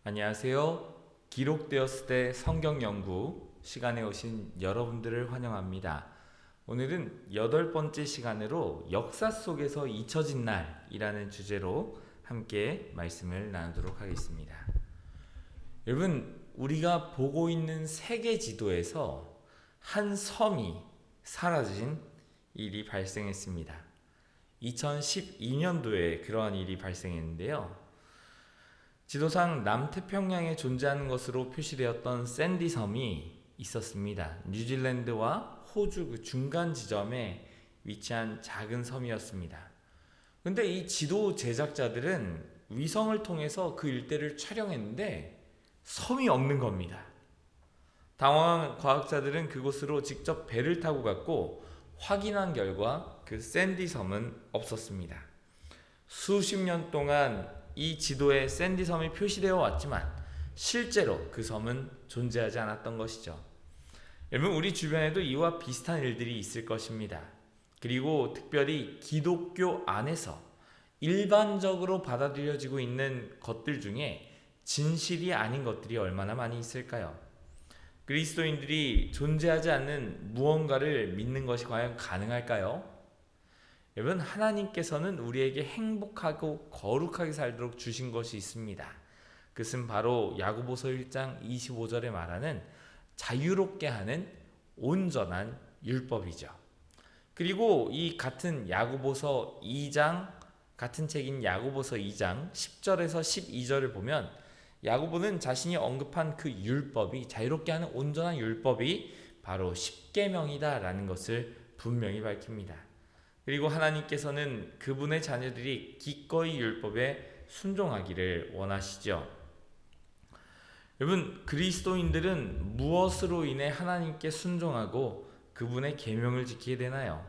안녕하세요. 기록되었을 때 성경 연구 시간에 오신 여러분들을 환영합니다. 오늘은 8번째 시간으로 역사 속에서 잊혀진 날이라는 주제로 함께 말씀을 나누도록 하겠습니다. 여러분, 우리가 보고 있는 세계 지도에서 한 섬이 사라진 일이 발생했습니다. 2012년도에 그러한 일이 발생했는데요. 지도상 남태평양에 존재하는 것으로 표시되었던 샌디 섬이 있었습니다. 뉴질랜드와 호주 그 중간 지점에 위치한 작은 섬이었습니다. 근데 이 지도 제작자들은 위성을 통해서 그 일대를 촬영했는데 섬이 없는 겁니다. 당황한 과학자들은 그곳으로 직접 배를 타고 갔고 확인한 결과 그 샌디 섬은 없었습니다. 수십 년 동안 이 지도에 샌디 섬이 표시되어 왔지만 실제로 그 섬은 존재하지 않았던 것이죠. 여러분, 우리 주변에도 이와 비슷한 일들이 있을 것입니다. 그리고 특별히 기독교 안에서 일반적으로 받아들여지고 있는 것들 중에 진실이 아닌 것들이 얼마나 많이 있을까요? 그리스도인들이 존재하지 않는 무언가를 믿는 것이 과연 가능할까요? 여러분, 하나님께서는 우리에게 행복하고 거룩하게 살도록 주신 것이 있습니다. 그것은 바로 야고보서 1장 25절에 말하는 자유롭게 하는 온전한 율법이죠. 그리고 이 같은 야고보서 2장, 같은 책인 야고보서 2장 10절에서 12절을 보면 야고보는 자신이 언급한 그 율법이, 자유롭게 하는 온전한 율법이 바로 십계명이다라는 것을 분명히 밝힙니다. 그리고 하나님께서는 그분의 자녀들이 기꺼이 율법에 순종하기를 원하시죠. 여러분, 그리스도인들은 무엇으로 인해 하나님께 순종하고 그분의 계명을 지키게 되나요?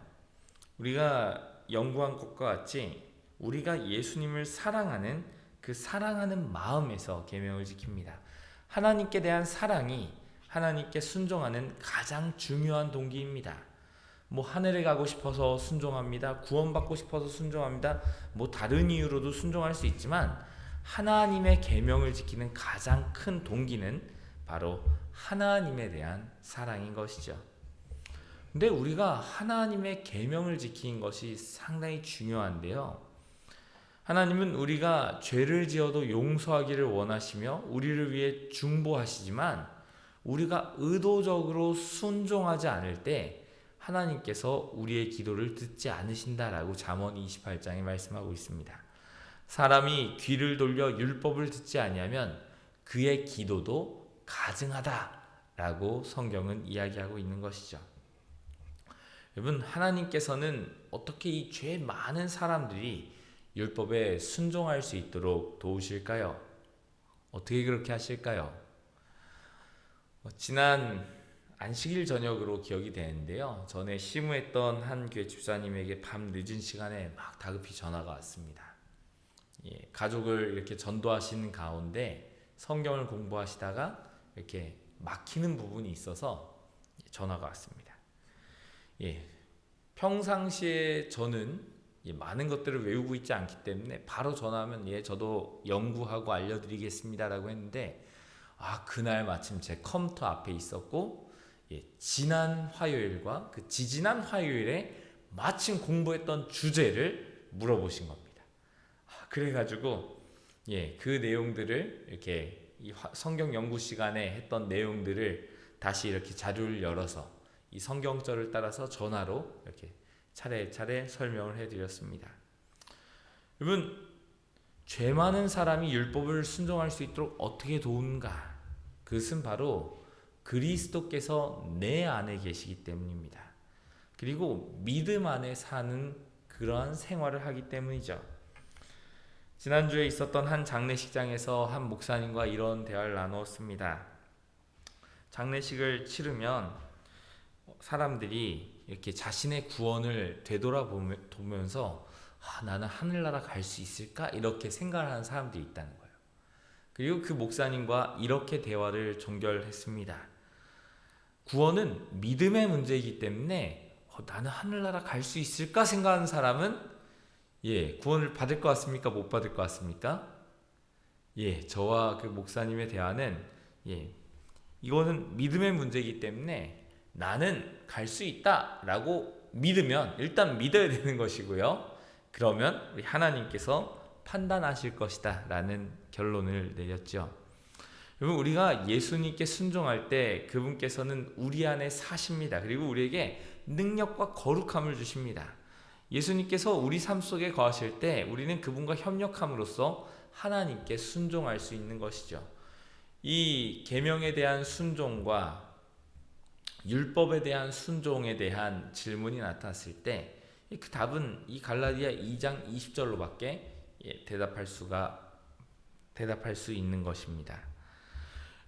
우리가 연구한 것과 같이 우리가 예수님을 사랑하는 그 사랑하는 마음에서 계명을 지킵니다. 하나님께 대한 사랑이 하나님께 순종하는 가장 중요한 동기입니다. 하늘에 가고 싶어서 순종합니다. 구원받고 싶어서 순종합니다. 다른 이유로도 순종할 수 있지만 하나님의 계명을 지키는 가장 큰 동기는 바로 하나님에 대한 사랑인 것이죠. 근데 우리가 하나님의 계명을 지키는 것이 상당히 중요한데요. 하나님은 우리가 죄를 지어도 용서하기를 원하시며 우리를 위해 중보하시지만 우리가 의도적으로 순종하지 않을 때 하나님께서 우리의 기도를 듣지 않으신다라고 잠언 28장에 말씀하고 있습니다. 사람이 귀를 돌려 율법을 듣지 아니하면 그의 기도도 가증하다라고 성경은 이야기하고 있는 것이죠. 여러분, 하나님께서는 어떻게 이 죄 많은 사람들이 율법에 순종할 수 있도록 도우실까요? 어떻게 그렇게 하실까요? 지난 안식일 저녁으로 기억이 되는데요. 전에 시무했던 한 교회 집사님에게 밤 늦은 시간에 막 다급히 전화가 왔습니다. 가족을 이렇게 전도하시는 가운데 성경을 공부하시다가 이렇게 막히는 부분이 있어서 전화가 왔습니다. 평상시에 저는 많은 것들을 외우고 있지 않기 때문에 바로 전화하면 저도 연구하고 알려드리겠습니다라고 했는데 그날 마침 제 컴퓨터 앞에 있었고 지난 화요일과 그 지지난 화요일에 마침 공부했던 주제를 물어보신 겁니다. 그래가지고 그 내용들을 이렇게 이 성경 연구 시간에 했던 내용들을 다시 이렇게 자료를 열어서 이 성경절을 따라서 전화로 이렇게 차례차례 설명을 해드렸습니다. 여러분, 죄 많은 사람이 율법을 순종할 수 있도록 어떻게 도우는가? 그것은 바로 그리스도께서 내 안에 계시기 때문입니다. 그리고 믿음 안에 사는 그러한 생활을 하기 때문이죠. 지난주에 있었던 한 장례식장에서 한 목사님과 이런 대화를 나누었습니다. 장례식을 치르면 사람들이 이렇게 자신의 구원을 되돌아보면서 나는 하늘나라 갈 수 있을까? 이렇게 생각을 하는 사람들이 있다는 거예요. 그리고 그 목사님과 이렇게 대화를 종결했습니다. 구원은 믿음의 문제이기 때문에 나는 하늘나라 갈 수 있을까 생각하는 사람은 구원을 받을 것 같습니까? 못 받을 것 같습니까? 저와 그 목사님의 대화는 이거는 믿음의 문제이기 때문에 나는 갈 수 있다라고 믿으면 일단 믿어야 되는 것이고요. 그러면 우리 하나님께서 판단하실 것이다 라는 결론을 내렸죠. 여러분, 우리가 예수님께 순종할 때 그분께서는 우리 안에 사십니다. 그리고 우리에게 능력과 거룩함을 주십니다. 예수님께서 우리 삶 속에 거하실 때 우리는 그분과 협력함으로써 하나님께 순종할 수 있는 것이죠. 이 계명에 대한 순종과 율법에 대한 순종에 대한 질문이 나타났을 때 그 답은 이 갈라디아 2장 20절로밖에 대답할 수 있는 것입니다.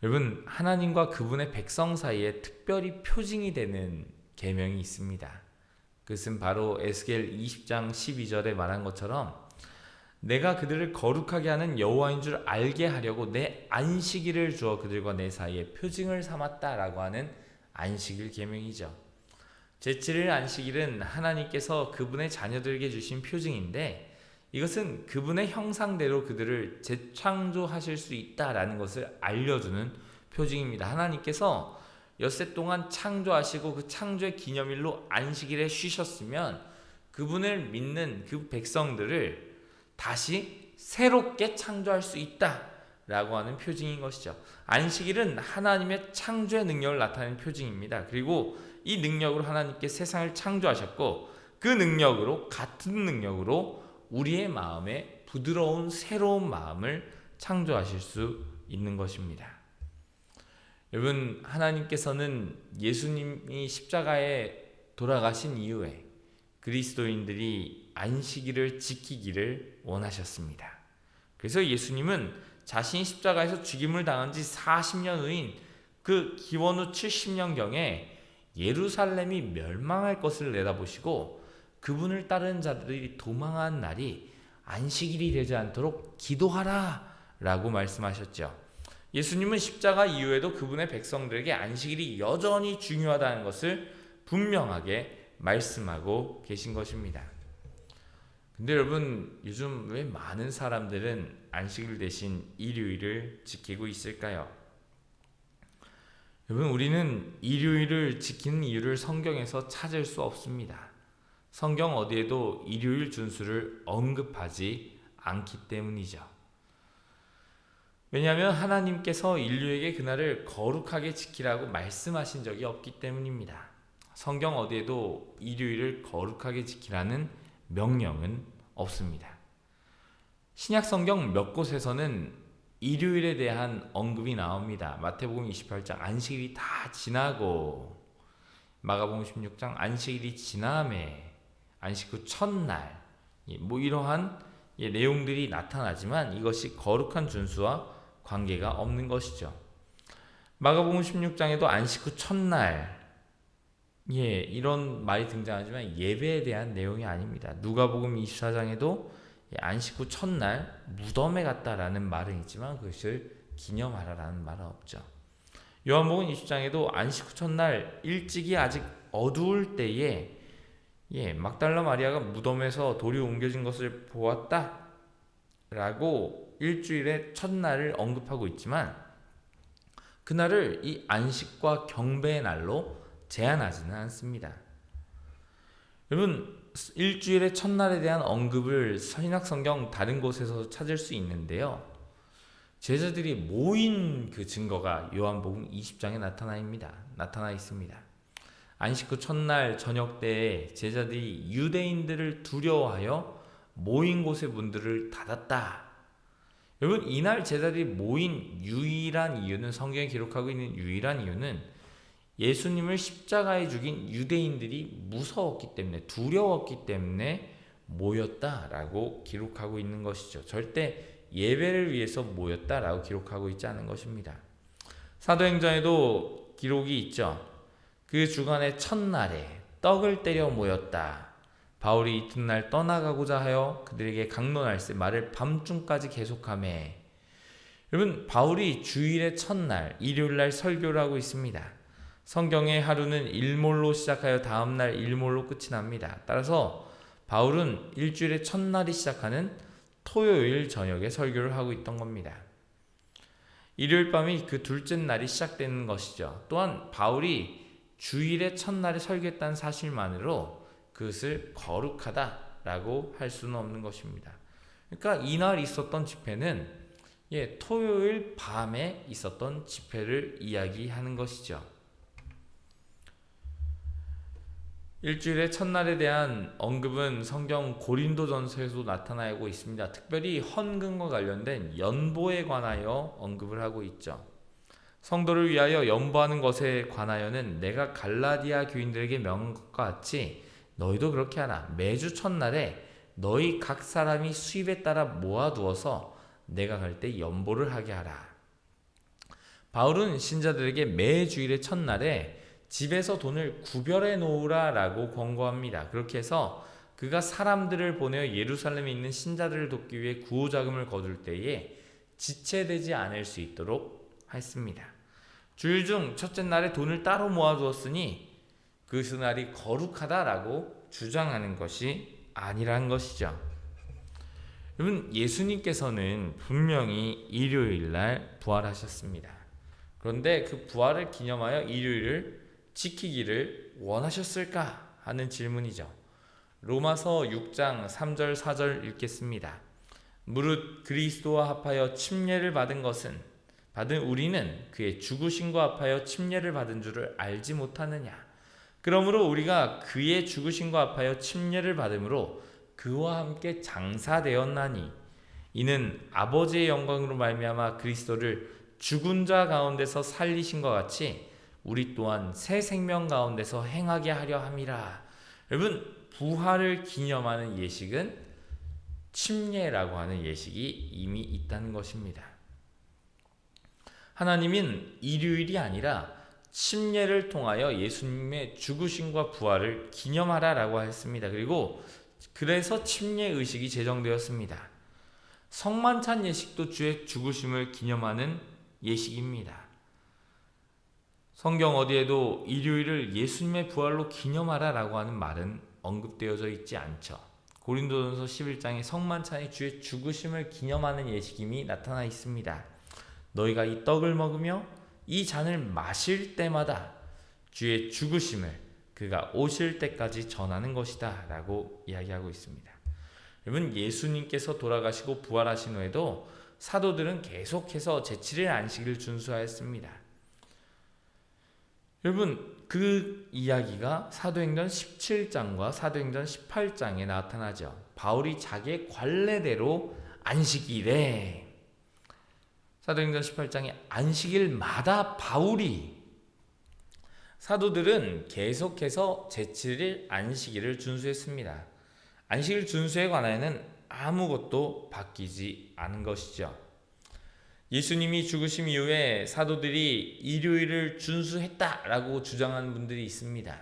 여러분, 하나님과 그분의 백성 사이에 특별히 표징이 되는 계명이 있습니다. 그것은 바로 에스겔 20장 12절에 말한 것처럼 내가 그들을 거룩하게 하는 여호와인 줄 알게 하려고 내 안식일을 주어 그들과 내 사이에 표징을 삼았다라고 하는 안식일 계명이죠. 제7일 안식일은 하나님께서 그분의 자녀들에게 주신 표징인데 이것은 그분의 형상대로 그들을 재창조하실 수 있다라는 것을 알려주는 표징입니다. 하나님께서 엿새 동안 창조하시고 그 창조의 기념일로 안식일에 쉬셨으면 그분을 믿는 그 백성들을 다시 새롭게 창조할 수 있다라고 하는 표징인 것이죠. 안식일은 하나님의 창조의 능력을 나타내는 표징입니다. 그리고 이 능력으로 하나님께 세상을 창조하셨고 그 능력으로 같은 능력으로 우리의 마음에 부드러운 새로운 마음을 창조하실 수 있는 것입니다. 여러분, 하나님께서는 예수님이 십자가에 돌아가신 이후에 그리스도인들이 안식일을 지키기를 원하셨습니다. 그래서 예수님은 자신이 십자가에서 죽임을 당한 지 40년 후인 그 기원 후 70년경에 예루살렘이 멸망할 것을 내다보시고 그분을 따르는 자들이 도망한 날이 안식일이 되지 않도록 기도하라 라고 말씀하셨죠. 예수님은 십자가 이후에도 그분의 백성들에게 안식일이 여전히 중요하다는 것을 분명하게 말씀하고 계신 것입니다. 근데 여러분, 요즘 왜 많은 사람들은 안식일 대신 일요일을 지키고 있을까요? 여러분, 우리는 일요일을 지키는 이유를 성경에서 찾을 수 없습니다. 성경 어디에도 일요일 준수를 언급하지 않기 때문이죠. 왜냐하면 하나님께서 인류에게 그날을 거룩하게 지키라고 말씀하신 적이 없기 때문입니다. 성경 어디에도 일요일을 거룩하게 지키라는 명령은 없습니다. 신약 성경 몇 곳에서는 일요일에 대한 언급이 나옵니다. 마태복음 28장 안식일이 다 지나고, 마가복음 16장 안식일이 지남에, 안식 후 첫날, 이러한 내용들이 나타나지만 이것이 거룩한 준수와 관계가 없는 것이죠. 마가복음 16장에도 안식 후 첫날, 이런 말이 등장하지만 예배에 대한 내용이 아닙니다. 누가복음 24장에도 안식 후 첫날 무덤에 갔다라는 말은 있지만 그것을 기념하라라는 말은 없죠. 요한복음 20장에도 안식 후 첫날 일찍이 아직 어두울 때에 막달라 마리아가 무덤에서 돌이 옮겨진 것을 보았다 라고 일주일의 첫날을 언급하고 있지만 그날을 이 안식과 경배의 날로 제한하지는 않습니다. 여러분, 일주일의 첫날에 대한 언급을 신약 성경 다른 곳에서 찾을 수 있는데요. 제자들이 모인 그 증거가 요한복음 20장에 나타나 있습니다. 안식 후 첫날 저녁 때에 제자들이 유대인들을 두려워하여 모인 곳의 문들을 닫았다. 여러분, 이날 제자들이 모인 유일한 이유는, 성경에 기록하고 있는 유일한 이유는 예수님을 십자가에 죽인 유대인들이 무서웠기 때문에, 두려웠기 때문에 모였다라고 기록하고 있는 것이죠. 절대 예배를 위해서 모였다라고 기록하고 있지 않은 것입니다. 사도행전에도 기록이 있죠. 그 주간의 첫날에 떡을 때려 모였다. 바울이 이튿날 떠나가고자 하여 그들에게 강론할세 말을 밤중까지 계속하매. 여러분, 바울이 주일의 첫날 일요일날 설교를 하고 있습니다. 성경의 하루는 일몰로 시작하여 다음날 일몰로 끝이 납니다. 따라서 바울은 일주일의 첫날이 시작하는 토요일 저녁에 설교를 하고 있던 겁니다. 일요일 밤이 그 둘째 날이 시작되는 것이죠. 또한 바울이 주일의 첫날에 설교했다는 사실만으로 그것을 거룩하다라고 할 수는 없는 것입니다. 그러니까 이날 있었던 집회는 토요일 밤에 있었던 집회를 이야기하는 것이죠. 일주일의 첫날에 대한 언급은 성경 고린도전서에도 나타나고 있습니다. 특별히 헌금과 관련된 연보에 관하여 언급을 하고 있죠. 성도를 위하여 연보하는 것에 관하여는 내가 갈라디아 교인들에게 명한 것과 같이 너희도 그렇게 하라. 매주 첫날에 너희 각 사람이 수입에 따라 모아두어서 내가 갈 때 연보를 하게 하라. 바울은 신자들에게 매 주일의 첫날에 집에서 돈을 구별해 놓으라 라고 권고합니다. 그렇게 해서 그가 사람들을 보내어 예루살렘에 있는 신자들을 돕기 위해 구호자금을 거둘 때에 지체되지 않을 수 있도록 했습니다. 주일 중 첫째 날에 돈을 따로 모아두었으니 그 날이 거룩하다라고 주장하는 것이 아니란 것이죠. 여러분, 예수님께서는 분명히 일요일날 부활하셨습니다. 그런데 그 부활을 기념하여 일요일을 지키기를 원하셨을까 하는 질문이죠. 로마서 6장 3절 4절 읽겠습니다. 무릇 그리스도와 합하여 침례를 받은 우리는 그의 죽으심과 합하여 침례를 받은 줄을 알지 못하느냐. 그러므로 우리가 그의 죽으심과 합하여 침례를 받음으로 그와 함께 장사되었나니 이는 아버지의 영광으로 말미암아 그리스도를 죽은 자 가운데서 살리신 것 같이 우리 또한 새 생명 가운데서 행하게 하려 함이라. 여러분, 부활을 기념하는 예식은 침례라고 하는 예식이 이미 있다는 것입니다. 하나님은 일요일이 아니라 침례를 통하여 예수님의 죽으심과 부활을 기념하라라고 했습니다. 그래서 침례 의식이 제정되었습니다. 성만찬 예식도 주의 죽으심을 기념하는 예식입니다. 성경 어디에도 일요일을 예수님의 부활로 기념하라라고 하는 말은 언급되어져 있지 않죠. 고린도전서 11장에 성만찬이 주의 죽으심을 기념하는 예식임이 나타나 있습니다. 너희가 이 떡을 먹으며 이 잔을 마실 때마다 주의 죽으심을 그가 오실 때까지 전하는 것이다 라고 이야기하고 있습니다. 여러분, 예수님께서 돌아가시고 부활하신 후에도 사도들은 계속해서 제7일 안식일을 준수하였습니다. 여러분, 그 이야기가 사도행전 17장과 사도행전 18장에 나타나죠. 바울이 자기의 관례대로 안식일에, 사도행전 18장에 안식일마다 사도들은 계속해서 제7일 안식일을 준수했습니다. 안식일 준수에 관하여는 아무것도 바뀌지 않은 것이죠. 예수님이 죽으심 이후에 사도들이 일요일을 준수했다라고 주장하는 분들이 있습니다.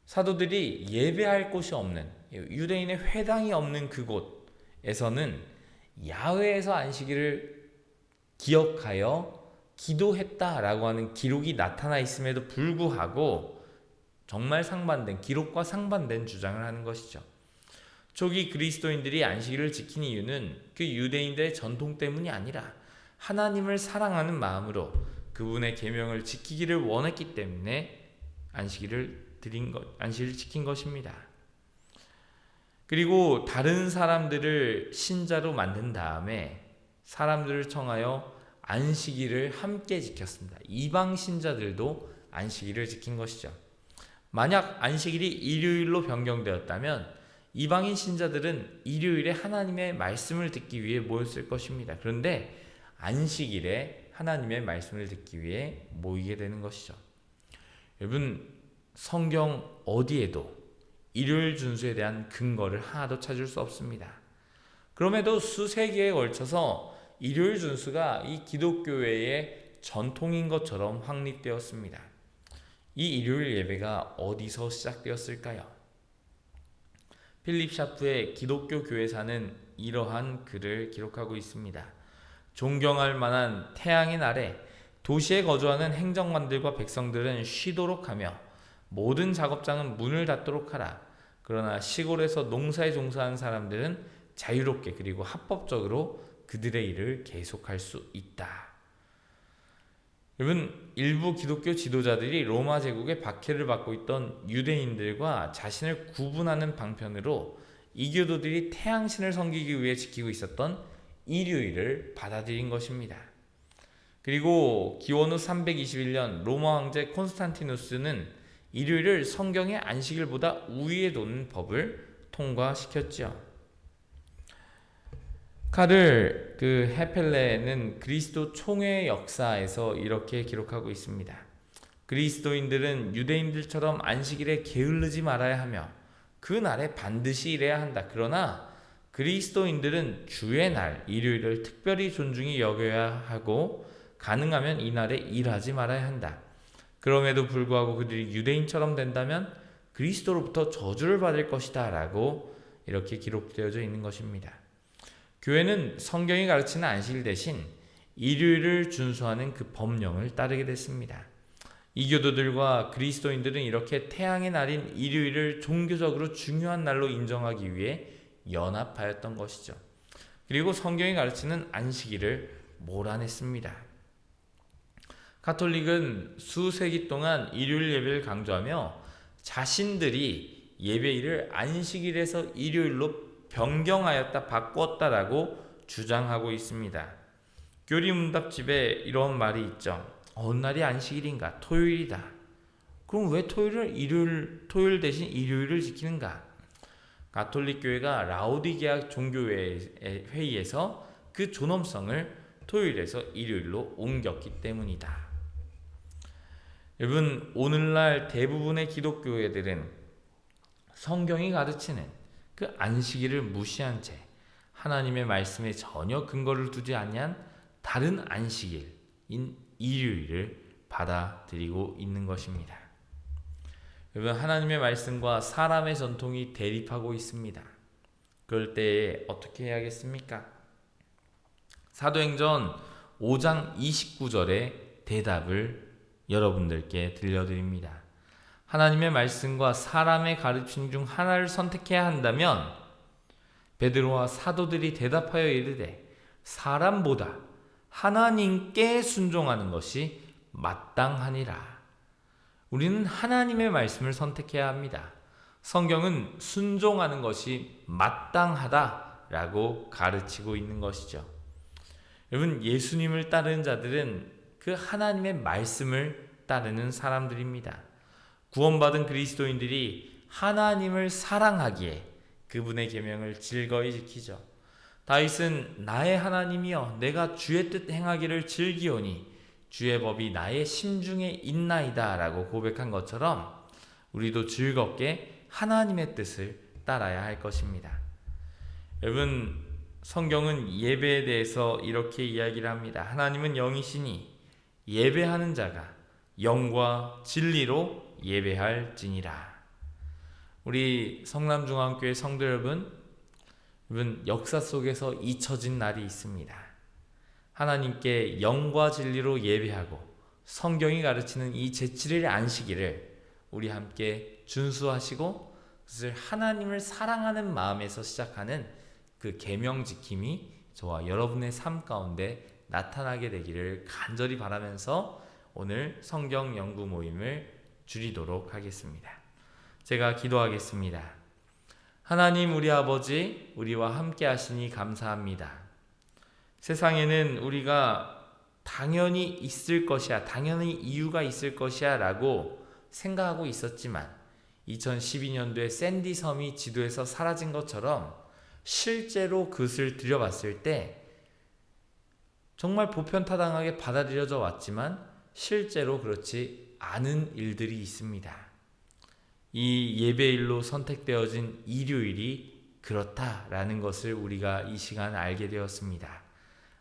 사도들이 예배할 곳이 없는, 유대인의 회당이 없는 그곳에서는 야훼에서 안식일을 기억하여 기도했다라고 하는 기록이 나타나 있음에도 불구하고 정말 기록과 상반된 주장을 하는 것이죠. 초기 그리스도인들이 안식일을 지킨 이유는 그 유대인들의 전통 때문이 아니라 하나님을 사랑하는 마음으로 그분의 계명을 지키기를 원했기 때문에 안식일을 지킨 것입니다. 그리고 다른 사람들을 신자로 만든 다음에 사람들을 청하여 안식일을 함께 지켰습니다. 이방 신자들도 안식일을 지킨 것이죠. 만약 안식일이 일요일로 변경되었다면 이방인 신자들은 일요일에 하나님의 말씀을 듣기 위해 모였을 것입니다. 그런데 안식일에 하나님의 말씀을 듣기 위해 모이게 되는 것이죠. 여러분, 성경 어디에도 일요일 준수에 대한 근거를 하나도 찾을 수 없습니다. 그럼에도 수세기에 걸쳐서 일요일 준수가 이 기독교회의 전통인 것처럼 확립되었습니다. 이 일요일 예배가 어디서 시작되었을까요? 필립 샤프의 기독교 교회사는 이러한 글을 기록하고 있습니다. 존경할 만한 태양의 날에 도시에 거주하는 행정관들과 백성들은 쉬도록 하며 모든 작업장은 문을 닫도록 하라. 그러나 시골에서 농사에 종사하는 사람들은 자유롭게 그리고 합법적으로 그들의 일을 계속할 수 있다. 여러분, 일부 기독교 지도자들이 로마 제국의 박해를 받고 있던 유대인들과 자신을 구분하는 방편으로 이교도들이 태양신을 섬기기 위해 지키고 있었던 일요일을 받아들인 것입니다. 그리고 기원 후 321년 로마 황제 콘스탄티누스는 일요일을 성경의 안식일보다 우위에 놓는 법을 통과시켰죠. 카를 헤펠레는 그리스도 총회 역사에서 이렇게 기록하고 있습니다. 그리스도인들은 유대인들처럼 안식일에 게을르지 말아야 하며 그 날에 반드시 일해야 한다. 그러나 그리스도인들은 주의 날 일요일을 특별히 존중히 여겨야 하고 가능하면 이날에 일하지 말아야 한다. 그럼에도 불구하고 그들이 유대인처럼 된다면 그리스도로부터 저주를 받을 것이다 라고 이렇게 기록되어져 있는 것입니다. 교회는 성경이 가르치는 안식일 대신 일요일을 준수하는 그 법령을 따르게 됐습니다. 이교도들과 그리스도인들은 이렇게 태양의 날인 일요일을 종교적으로 중요한 날로 인정하기 위해 연합하였던 것이죠. 그리고 성경이 가르치는 안식일을 몰아냈습니다. 가톨릭은 수세기 동안 일요일 예배를 강조하며 자신들이 예배일을 안식일에서 일요일로 변경하였다, 바꾸었다라고 주장하고 있습니다. 교리문답집에 이런 말이 있죠. 어느 날이 안식일인가? 토요일이다. 그럼 왜 토요일 대신 일요일을 지키는가? 가톨릭 교회가 라오디게아 종교회의에서 그 존엄성을 토요일에서 일요일로 옮겼기 때문이다. 여러분, 오늘날 대부분의 기독교회들은 성경이 가르치는 그 안식일을 무시한 채 하나님의 말씀에 전혀 근거를 두지 아니한 다른 안식일인 일요일을 받아들이고 있는 것입니다. 여러분, 하나님의 말씀과 사람의 전통이 대립하고 있습니다. 그럴 때 어떻게 해야겠습니까? 사도행전 5장 29절의 대답을 여러분들께 들려드립니다. 하나님의 말씀과 사람의 가르침 중 하나를 선택해야 한다면 베드로와 사도들이 대답하여 이르되 사람보다 하나님께 순종하는 것이 마땅하니라. 우리는 하나님의 말씀을 선택해야 합니다. 성경은 순종하는 것이 마땅하다라고 가르치고 있는 것이죠. 여러분, 예수님을 따르는 자들은 그 하나님의 말씀을 따르는 사람들입니다. 구원받은 그리스도인들이 하나님을 사랑하기에 그분의 계명을 즐거이 지키죠. 다윗은 나의 하나님이여 내가 주의 뜻 행하기를 즐기오니 주의 법이 나의 심중에 있나이다 라고 고백한 것처럼 우리도 즐겁게 하나님의 뜻을 따라야 할 것입니다. 여러분, 성경은 예배에 대해서 이렇게 이야기를 합니다. 하나님은 영이시니 예배하는 자가 영과 진리로 예배할지니라. 우리 성남중앙교회 성도 여러분, 역사 속에서 잊혀진 날이 있습니다. 하나님께 영과 진리로 예배하고 성경이 가르치는 이 제7일 안식일을 우리 함께 준수하시고 그것을 하나님을 사랑하는 마음에서 시작하는 그 계명 지킴이 저와 여러분의 삶 가운데 나타나게 되기를 간절히 바라면서 오늘 성경 연구 모임을 줄이도록 하겠습니다. 제가 기도하겠습니다. 하나님 우리 아버지, 우리와 함께 하시니 감사합니다. 세상에는 우리가 당연히 있을 것이야, 당연히 이유가 있을 것이야 라고 생각하고 있었지만 2012년도에 샌디 섬이 지도에서 사라진 것처럼 실제로 그것을 들여봤을 때 정말 보편타당하게 받아들여져 왔지만 실제로 그렇지 않은 일들이 있습니다. 이 예배일로 선택되어진 일요일이 그렇다라는 것을 우리가 이 시간 알게 되었습니다.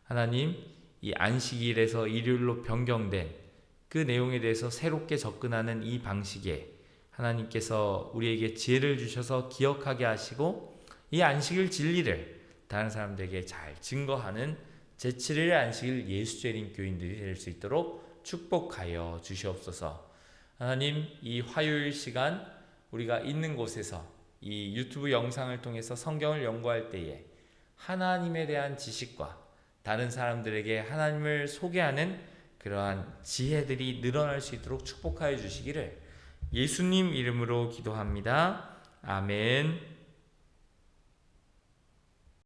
하나님, 이 안식일에서 일요일로 변경된 그 내용에 대해서 새롭게 접근하는 이 방식에 하나님께서 우리에게 지혜를 주셔서 기억하게 하시고 이 안식일 진리를 다른 사람들에게 잘 증거하는 제7일 안식일 예수재림 교인들이 될 수 있도록 축복하여 주시옵소서. 하나님, 이 화요일 시간 우리가 있는 곳에서 이 유튜브 영상을 통해서 성경을 연구할 때에 하나님에 대한 지식과 다른 사람들에게 하나님을 소개하는 그러한 지혜들이 늘어날 수 있도록 축복하여 주시기를 예수님 이름으로 기도합니다. 아멘.